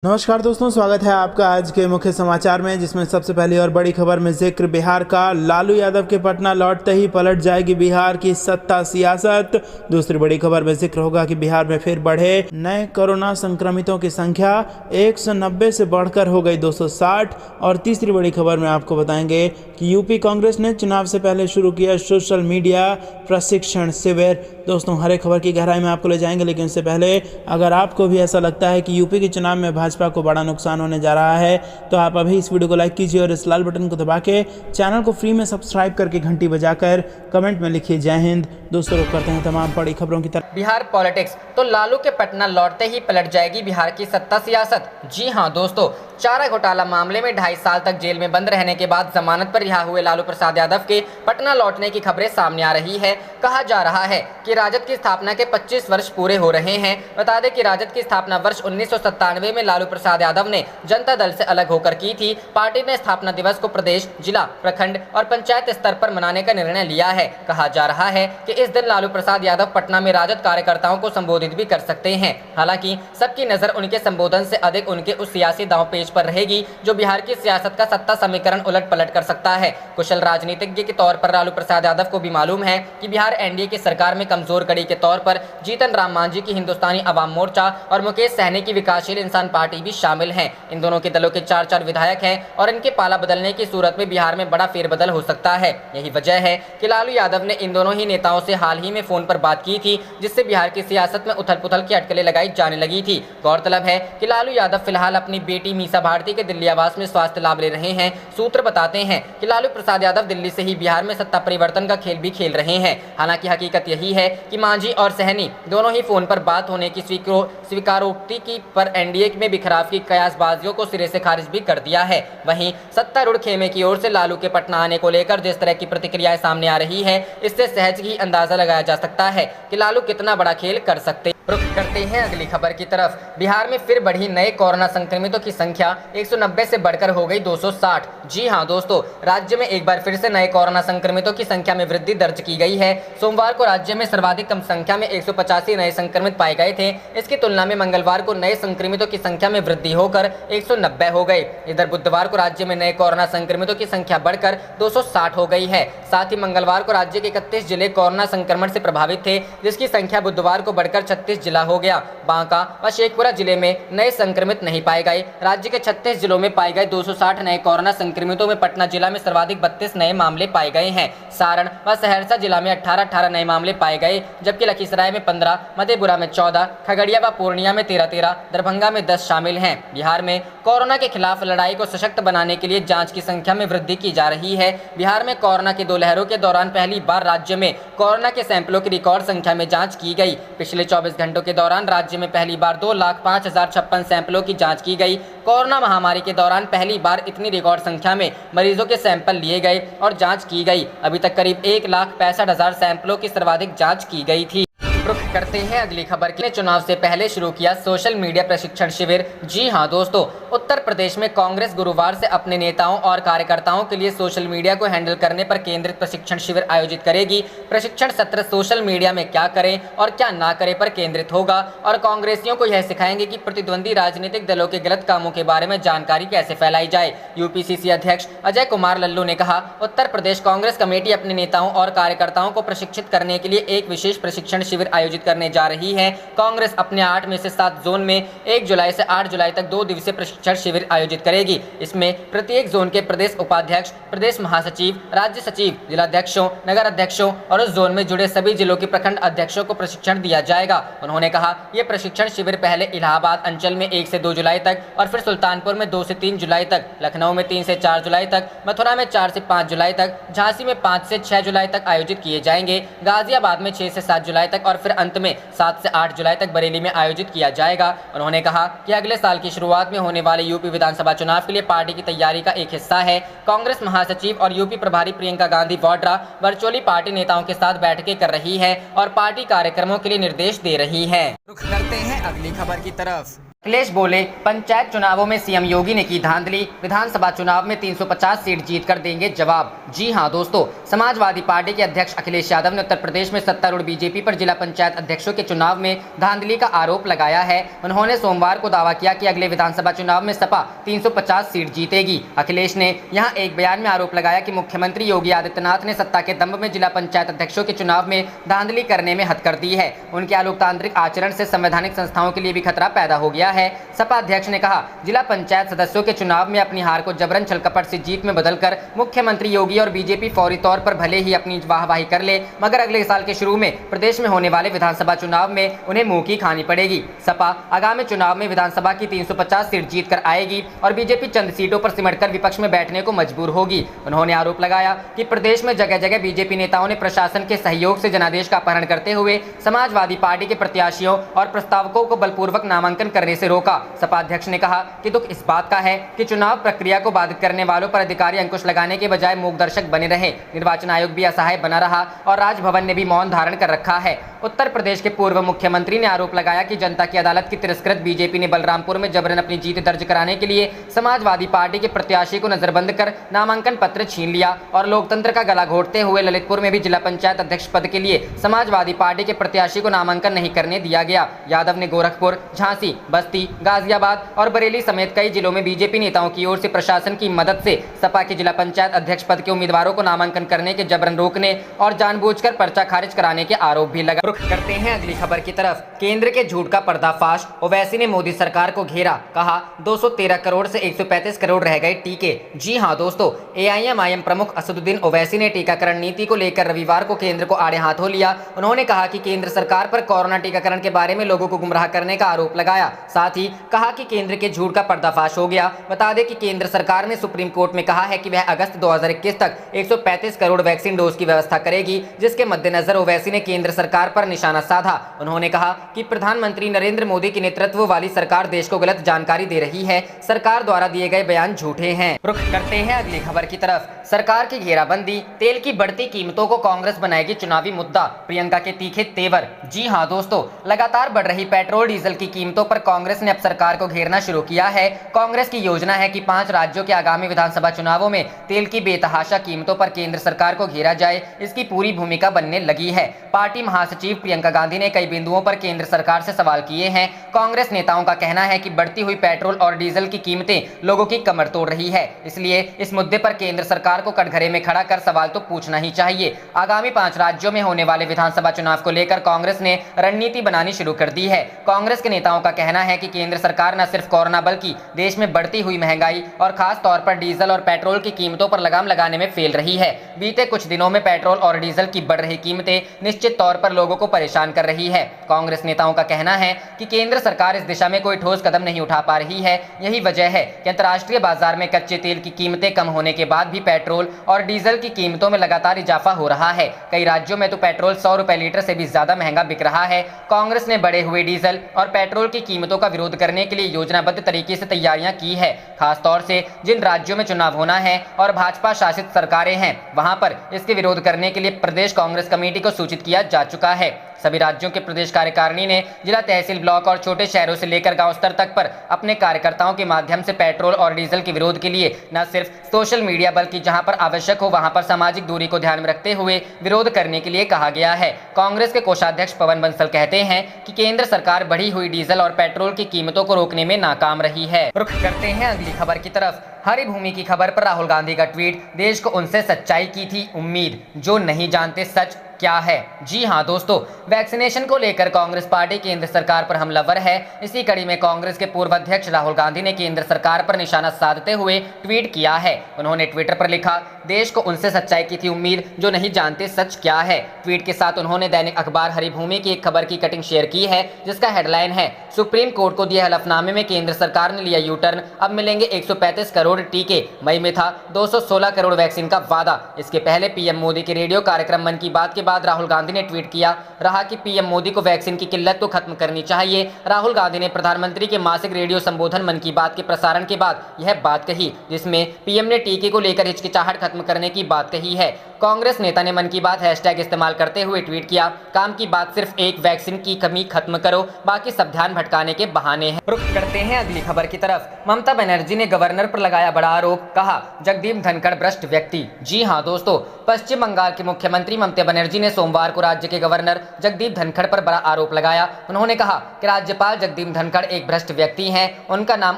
नमस्कार दोस्तों, स्वागत है आपका आज के मुख्य समाचार में, जिसमें सबसे पहली और बड़ी खबर में जिक्र बिहार का। लालू यादव के पटना लौटते ही पलट जाएगी बिहार की सत्ता सियासत। दूसरी बड़ी खबर में जिक्र होगा कि बिहार में फिर बढ़े नए कोरोना संक्रमितों की संख्या, 190 से बढ़कर हो गई 260। और तीसरी बड़ी खबर में आपको बताएंगे कि यूपी कांग्रेस ने चुनाव से पहले शुरू किया सोशल मीडिया प्रशिक्षण शिविर। दोस्तों, हर एक खबर की गहराई में आपको ले जाएंगे, लेकिन उससे पहले अगर आपको भी ऐसा लगता है कि यूपी के चुनाव में भाजपा को बड़ा नुकसान होने जा रहा है, तो आप अभी इस वीडियो को लाइक कीजिए और इस लाल बटन को दबा के चैनल को फ्री में सब्सक्राइब करके घंटी बजाकर कमेंट में लिखिए जय हिंद। दोस्तों, रुक करते हैं तमाम बड़ी खबरों की तरफ। बिहार पॉलिटिक्स, तो लालू के पटना लौटते ही पलट जाएगी बिहार की सत्ता सियासत। जी हां दोस्तों, चारा घोटाला मामले में 2.5 साल तक जेल में बंद रहने के बाद जमानत पर रिहा हुए लालू प्रसाद यादव के पटना लौटने की खबरें सामने आ रही है। कहा जा रहा है कि राजद की स्थापना के 25 वर्ष पूरे हो रहे हैं। बता दें कि राजद की स्थापना वर्ष 1997 में लालू प्रसाद यादव ने जनता दल से अलग होकर की थी। पार्टी ने स्थापना दिवस को प्रदेश, जिला, प्रखंड और पंचायत स्तर पर मनाने का निर्णय लिया है। कहा जा रहा है कि इस दिन लालू प्रसाद यादव पटना में राजद कार्यकर्ताओं को संबोधित भी कर सकते हैं। हालांकि सबकी नजर उनके संबोधन से अधिक उनके उस सियासी दांवपेच पर रहेगी जो बिहार की सियासत का सत्ता समीकरण उलट पलट कर सकता है। कुशल राजनीतिज्ञ के तौर पर लालू प्रसाद यादव को भी मालूम है कि बिहार एनडीए की सरकार में कमजोर कड़ी के तौर पर जीतन राम मांझी की हिंदुस्तानी अवाम मोर्चा और मुकेश सहनी की विकासशील इंसान पार्टी भी शामिल हैं। इन दोनों के दलों के 4-4 विधायक हैं और इनके पाला बदलने की सूरत में बिहार में बड़ा फेरबदल हो सकता है। यही वजह है कि लालू यादव ने इन दोनों ही नेताओं से हाल ही में फोन पर बात की थी, जिससे बिहार की सियासत में उथल पुथल की अटकलें लगाई जाने लगी थी। गौरतलब है कि लालू यादव फिलहाल अपनी बेटी मीसा भारती के दिल्ली आवास में स्वास्थ्य लाभ ले रहे हैं। सूत्र बताते हैं कि लालू प्रसाद यादव दिल्ली से ही बिहार में सत्ता परिवर्तन का खेल भी खेल रहे हैं। हालांकि हकीकत यही है कि मांझी और सहनी दोनों ही फोन पर बात होने की स्वीकारोक्ति की पर एनडीए में बिखराव की कयासबाजियों को सिरे से खारिज भी कर दिया है। वहीं सत्तारूढ़ खेमे की ओर से लालू के पटना आने को लेकर जिस तरह की प्रतिक्रियाएं सामने आ रही है, इससे सहज ही अंदाजा लगाया जा सकता है कि लालू कितना बड़ा खेल कर सकते। रुख करते हैं अगली खबर की तरफ। बिहार में फिर बढ़ी नए कोरोना संक्रमितों की संख्या, 190 से बढ़कर हो गई 260। जी हां दोस्तों, राज्य में एक बार फिर से नए कोरोना संक्रमितों की संख्या में वृद्धि दर्ज की गई है। सोमवार को राज्य में सर्वाधिक कम संख्या में 185 नए संक्रमित पाए गए थे। इसकी तुलना में मंगलवार को नए संक्रमितों की संख्या में वृद्धि होकर 190 हो गई। इधर बुधवार को राज्य में नए कोरोना संक्रमितों की संख्या बढ़कर 260 हो गई है। साथ ही मंगलवार को राज्य के 31 जिले कोरोना संक्रमण से प्रभावित थे, जिसकी संख्या बुधवार को बढ़कर 36 जिला हो गया। बांका व शेखपुरा जिले में नए संक्रमित नहीं पाए गए। राज्य के 36 जिलों में पाए गए 260 नए कोरोना संक्रमितों में पटना जिला में सर्वाधिक 32 नए मामले पाए गए हैं। सारण व सहरसा जिला में 18 नए मामले पाए गए, जबकि लखीसराय में 15, मधेपुरा में 14, खगड़िया व पूर्णिया में 13, दरभंगा में 10 शामिल हैं। बिहार में कोरोना के खिलाफ लड़ाई को सशक्त बनाने के लिए जांच की संख्या में वृद्धि की जा रही है। बिहार में कोरोना के 2 लहरों के दौरान पहली बार राज्य में कोरोना के सैंपलों की रिकॉर्ड संख्या में जांच की गई। पिछले 24 घंटों के दौरान राज्य में पहली बार 2,05,056 सैंपलों की जांच की गई। कोरोना महामारी के दौरान पहली बार इतनी रिकॉर्ड संख्या में मरीजों के सैंपल लिए गए और जांच की गई। अभी तक करीब 1,65,000 सैंपलों की सर्वाधिक जांच की गई थी। रुख करते हैं अगली खबर के। चुनाव से पहले शुरू किया सोशल मीडिया प्रशिक्षण शिविर। जी हां दोस्तों, उत्तर प्रदेश में कांग्रेस गुरुवार से अपने नेताओं और कार्यकर्ताओं के लिए सोशल मीडिया को हैंडल करने पर केंद्रित प्रशिक्षण शिविर आयोजित करेगी। प्रशिक्षण सत्र सोशल मीडिया में क्या करें और क्या ना करें पर केंद्रित होगा और कांग्रेसियों को यह सिखाएंगे कि प्रतिद्वंदी राजनीतिक दलों के गलत कामों के बारे में जानकारी कैसे फैलाई जाए। यूपीसीसी अध्यक्ष अजय कुमार लल्लू ने कहा, उत्तर प्रदेश कांग्रेस कमेटी अपने नेताओं और कार्यकर्ताओं को प्रशिक्षित करने के लिए एक विशेष प्रशिक्षण शिविर आयोजित करने जा रही है। कांग्रेस अपने 8 में से 7 जोन में 1 जुलाई से 8 जुलाई तक 2 दिवसीय प्रशिक्षण शिविर आयोजित करेगी। इसमें प्रत्येक जोन के प्रदेश उपाध्यक्ष, प्रदेश महासचिव, राज्य सचिव, जिलाध्यक्षों, नगर अध्यक्षों और उस जोन में जुड़े सभी जिलों के प्रखंड अध्यक्षों को प्रशिक्षण दिया जाएगा। उन्होंने कहा, यह प्रशिक्षण शिविर पहले इलाहाबाद अंचल में 1 से 2 जुलाई तक और फिर सुल्तानपुर में 2 से 3 जुलाई तक, लखनऊ में 3 से 4 जुलाई तक, मथुरा में 4 से 5 जुलाई तक, झांसी में 5 से 6 जुलाई तक आयोजित किए जाएंगे। गाजियाबाद में 6 से 7 जुलाई तक और फिर अंत में 7 से 8 जुलाई तक बरेली में आयोजित किया जाएगा। उन्होंने कहा कि अगले साल की शुरुआत में होने वाले यूपी विधानसभा चुनाव के लिए पार्टी की तैयारी का एक हिस्सा है। कांग्रेस महासचिव और यूपी प्रभारी प्रियंका गांधी वाड्रा वर्चुअली पार्टी नेताओं के साथ बैठकें कर रही है और पार्टी कार्यक्रमों के लिए निर्देश दे रही है। रुख करते हैं अगली खबर की तरफ। अखिलेश बोले, पंचायत चुनावों में सीएम योगी ने की धांधली, विधानसभा चुनाव में 350 सीट जीतकर देंगे जवाब। जी हां दोस्तों, समाजवादी पार्टी के अध्यक्ष अखिलेश यादव ने उत्तर प्रदेश में सत्तारूढ़ बीजेपी पर जिला पंचायत अध्यक्षों के चुनाव में धांधली का आरोप लगाया है। उन्होंने सोमवार को दावा किया कि अगले विधानसभा चुनाव में सपा 350 सीट जीतेगी। अखिलेश ने यहाँ एक बयान में आरोप लगाया कि मुख्यमंत्री योगी आदित्यनाथ ने सत्ता के दंभ में जिला पंचायत अध्यक्षों के चुनाव में धांधली करने में हद कर दी है। उनके अलोकतांत्रिक आचरण से संवैधानिक संस्थाओं के लिए भी खतरा पैदा हो गया है। सपा अध्यक्ष ने कहा, जिला पंचायत सदस्यों के चुनाव में अपनी हार को जबरन छलकपट से जीत में बदलकर मुख्यमंत्री योगी और बीजेपी फौरी तौर पर भले ही अपनी वाहवाही कर ले, मगर अगले साल के शुरू में प्रदेश में होने वाले विधानसभा चुनाव में उन्हें मुंह की खानी पड़ेगी। सपा आगामी चुनाव में विधानसभा की 350 सीट जीत कर आएगी और बीजेपी चंद सीटों पर सिमटकर विपक्ष में बैठने को मजबूर होगी। उन्होंने आरोप लगाया कि प्रदेश में जगह जगह बीजेपी नेताओं ने प्रशासन के सहयोग से जनादेश का अपहरण करते हुए समाजवादी पार्टी के प्रत्याशियों और प्रस्तावकों को बलपूर्वक नामांकन करने से रोका। सपा अध्यक्ष ने कहा कि दुख इस बात का है कि चुनाव प्रक्रिया को बाधित करने वालों पर अधिकारी अंकुश लगाने के बजाय मूक दर्शक बने रहे। निर्वाचन आयोग भी असहाय बना रहा और राजभवन ने भी मौन धारण कर रखा है। उत्तर प्रदेश के पूर्व मुख्यमंत्री ने आरोप लगाया कि जनता की अदालत की तिरस्कृत बीजेपी ने बलरामपुर में जबरन अपनी जीत दर्ज कराने के लिए समाजवादी पार्टी के प्रत्याशी को नजरबंद कर नामांकन पत्र छीन लिया और लोकतंत्र का गला घोटते हुए ललितपुर में भी जिला पंचायत अध्यक्ष पद के लिए समाजवादी पार्टी के प्रत्याशी को नामांकन नहीं करने दिया गया। यादव ने गोरखपुर, झांसी, बस्ती, गाजियाबाद और बरेली समेत कई जिलों में बीजेपी नेताओं की ओर से प्रशासन की मदद से सपा के जिला पंचायत अध्यक्ष पद के उम्मीदवारों को नामांकन करने के जबरन रोकने और जानबूझकर पर्चा खारिज कराने के आरोप भी लगा। रुख करते हैं अगली खबर की तरफ। केंद्र के झूठ का पर्दाफाश, ओवैसी ने मोदी सरकार को घेरा, कहा 213 करोड़ से 135 करोड़ रह गए टीके। जी हां दोस्तों, एआईएमआईएम प्रमुख असदुद्दीन ओवैसी ने टीकाकरण नीति को लेकर रविवार को केंद्र को आड़े हाथों लिया। उन्होंने कहा कि केंद्र सरकार पर कोरोना टीकाकरण के बारे में लोगों को गुमराह करने का आरोप लगाया। साथ ही कहा कि केंद्र के झूठ का पर्दाफाश हो गया। बता दें कि केंद्र सरकार ने सुप्रीम कोर्ट में कहा है कि वह अगस्त 2021 तक 135 करोड़ वैक्सीन डोज की व्यवस्था करेगी, जिसके मद्देनजर ओवैसी ने केंद्र सरकार पर निशाना साधा। उन्होंने कहा कि प्रधानमंत्री नरेंद्र मोदी के नेतृत्व वाली सरकार देश को गलत जानकारी दे रही है। सरकार द्वारा दिए गए बयान झूठे हैं। रुख करते हैं अगली खबर की तरफ। सरकार की घेराबंदी, तेल की बढ़ती कीमतों को कांग्रेस बनाएगी चुनावी मुद्दा, प्रियंका के तीखे तेवर। जी हां दोस्तों, लगातार बढ़ रही पेट्रोल डीजल की कीमतों पर कांग्रेस ने अब सरकार को घेरना शुरू किया है। कांग्रेस की योजना है कि 5 राज्यों के आगामी विधानसभा चुनावों में तेल की बेतहाशा कीमतों पर केंद्र सरकार को घेरा जाए, इसकी पूरी भूमिका बनने लगी है। पार्टी महासचिव प्रियंका गांधी ने कई बिंदुओं पर केंद्र सरकार से सवाल किए हैं। कांग्रेस नेताओं का कहना है कि बढ़ती हुई पेट्रोल और डीजल की कीमतें लोगों की कमर तोड़ रही है, इसलिए इस मुद्दे पर केंद्र सरकार को कटघरे में खड़ा कर सवाल तो पूछना ही चाहिए। आगामी 5 राज्यों में होने वाले विधानसभा चुनाव को लेकर कांग्रेस ने रणनीति बनानी शुरू कर दी है। कांग्रेस के नेताओं का कहना है कि केंद्र सरकार न सिर्फ कोरोना बल्कि देश में बढ़ती हुई महंगाई और खास तौर पर डीजल और पेट्रोल की कीमतों पर लगाम लगाने में फेल रही है। बीते कुछ दिनों में पेट्रोल और डीजल की बढ़ रही कीमतें निश्चित तौर पर लोगों को परेशान कर रही है। कांग्रेस नेताओं का कहना है कि केंद्र सरकार इस दिशा में कोई ठोस कदम नहीं उठा पा रही है। यही वजह है कि अंतर्राष्ट्रीय बाजार में कच्चे तेल की कीमतें कम होने के बाद भी पेट्रोल और डीजल की कीमतों में लगातार इजाफा हो रहा है। कई राज्यों में तो पेट्रोल 100 रुपए लीटर से भी ज्यादा महंगा बिक रहा है। कांग्रेस ने बढ़े हुए डीजल और पेट्रोल की कीमतों का विरोध करने के लिए योजनाबद्ध तरीके से तैयारियां की है। खासतौर से जिन राज्यों में चुनाव होना है और भाजपा शासित सरकारें हैं, वहां पर इसके विरोध करने के लिए प्रदेश कांग्रेस कमेटी को सूचित किया जा चुका है। सभी राज्यों के प्रदेश कार्यकारिणी ने जिला, तहसील, ब्लॉक और छोटे शहरों से लेकर गांव स्तर तक पर अपने कार्यकर्ताओं के माध्यम से पेट्रोल और डीजल के विरोध के लिए न सिर्फ सोशल मीडिया बल्कि जहां पर आवश्यक हो वहां पर सामाजिक दूरी को ध्यान में रखते हुए विरोध करने के लिए कहा गया है। कांग्रेस के कोषाध्यक्ष पवन बंसल कहते हैं कि केंद्र सरकार बढ़ी हुई डीजल और पेट्रोल की कीमतों को रोकने में नाकाम रही है। रुख करते हैं अगली खबर की तरफ। हरिभूमि की खबर पर राहुल गांधी का ट्वीट, देश को उनसे सच्चाई की थी उम्मीद, जो नहीं जानते सच क्या है। जी हां दोस्तों, वैक्सीनेशन को लेकर कांग्रेस पार्टी केंद्र सरकार पर हमलावर है। इसी कड़ी में कांग्रेस के पूर्व अध्यक्ष राहुल गांधी ने केंद्र सरकार पर निशाना साधते हुए ट्वीट किया है। उन्होंने ट्विटर पर लिखा, देश को उनसे सच्चाई की थी उम्मीद, जो नहीं जानते सच क्या है। ट्वीट के साथ उन्होंने दैनिक अखबार हरिभूमि की एक खबर की कटिंग शेयर की है, जिसका हेडलाइन है, सुप्रीम कोर्ट को दिए हलफनामे में केंद्र सरकार ने लिया यू टर्न, अब मिलेंगे 135 करोड़ टीके। मई में था 216 करोड़ वैक्सीन का वादा। इसके पहले पीएम मोदी के रेडियो कार्यक्रम मन की बात के बाद राहुल गांधी ने ट्वीट किया रहा कि पीएम मोदी को वैक्सीन की किल्लत को खत्म करनी चाहिए। राहुल गांधी ने प्रधानमंत्री के मासिक रेडियो संबोधन मन की बात के प्रसारण के बाद यह बात कही, जिसमें पीएम ने टीके को लेकर हिचकिचाहट खत्म करने की बात कही है। कांग्रेस नेता ने मन की बात हैशटैग इस्तेमाल करते हुए ट्वीट किया, काम की बात सिर्फ एक वैक्सीन की कमी खत्म करो, बाकी सब ध्यान भटकाने के बहाने हैं। रुख करते हैं अगली खबर की तरफ। ममता बनर्जी ने गवर्नर पर लगाया बड़ा आरोप, कहा जगदीप धनखड़ भ्रष्ट व्यक्ति। जी हां दोस्तों, पश्चिम बंगाल की मुख्यमंत्री ममता बनर्जी ने सोमवार को राज्य के गवर्नर जगदीप धनखड़ पर बड़ा आरोप लगाया। उन्होंने कहा कि राज्यपाल जगदीप धनखड़ एक भ्रष्ट व्यक्ति हैं। उनका नाम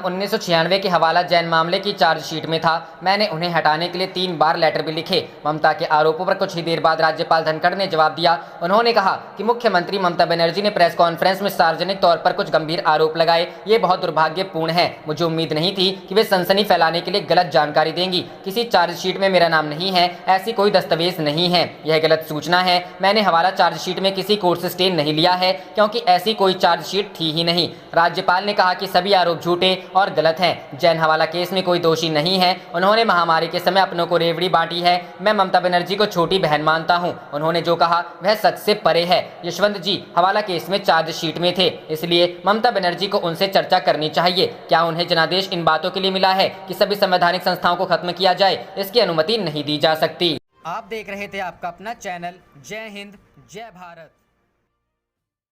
1996 के हवाला जैन मामले की चार्जशीट में था। मैंने उन्हें हटाने के लिए 3 बार लेटर भी लिखे। ममता के आरोपों पर कुछ ही देर बाद राज्यपाल धनखड़ ने जवाब दिया। उन्होंने कहा कि मुख्यमंत्री ममता बनर्जी ने प्रेस कॉन्फ्रेंस में सार्वजनिक तौर पर कुछ गंभीर आरोप लगाए। ये बहुत दुर्भाग्यपूर्ण है। मुझे उम्मीद नहीं थी कि वे सनसनी फैलाने के लिए गलत जानकारी देंगी। किसी चार्जशीट में मेरा नाम नहीं है, ऐसी कोई दस्तावेज नहीं है। यह गलत सूचना है। मैंने हवाला चार्जशीट में किसी कोर्ट से स्टे नहीं लिया है, क्योंकि ऐसी कोई चार्जशीट थी ही नहीं। राज्यपाल ने कहा कि सभी आरोप झूठे और गलत हैं। जैन हवाला केस में कोई दोषी नहीं है। उन्होंने महामारी के समय अपनों को रेवड़ी बांटी है। मैं ममता बनर्जी को छोटी बहन मानता हूं। उन्होंने जो कहा वह सच से परे है। यशवंत जी हवाला केस में चार्जशीट में थे, इसलिए ममता बनर्जी को उनसे चर्चा करनी चाहिए। क्या उन्हें जनादेश इन बातों के लिए मिला है कि सभी संवैधानिक संस्थाओं को खत्म किया जाए? इसकी अनुमति नहीं दी जा सकती। आप देख रहे थे आपका अपना चैनल जय हिंद जय भारत।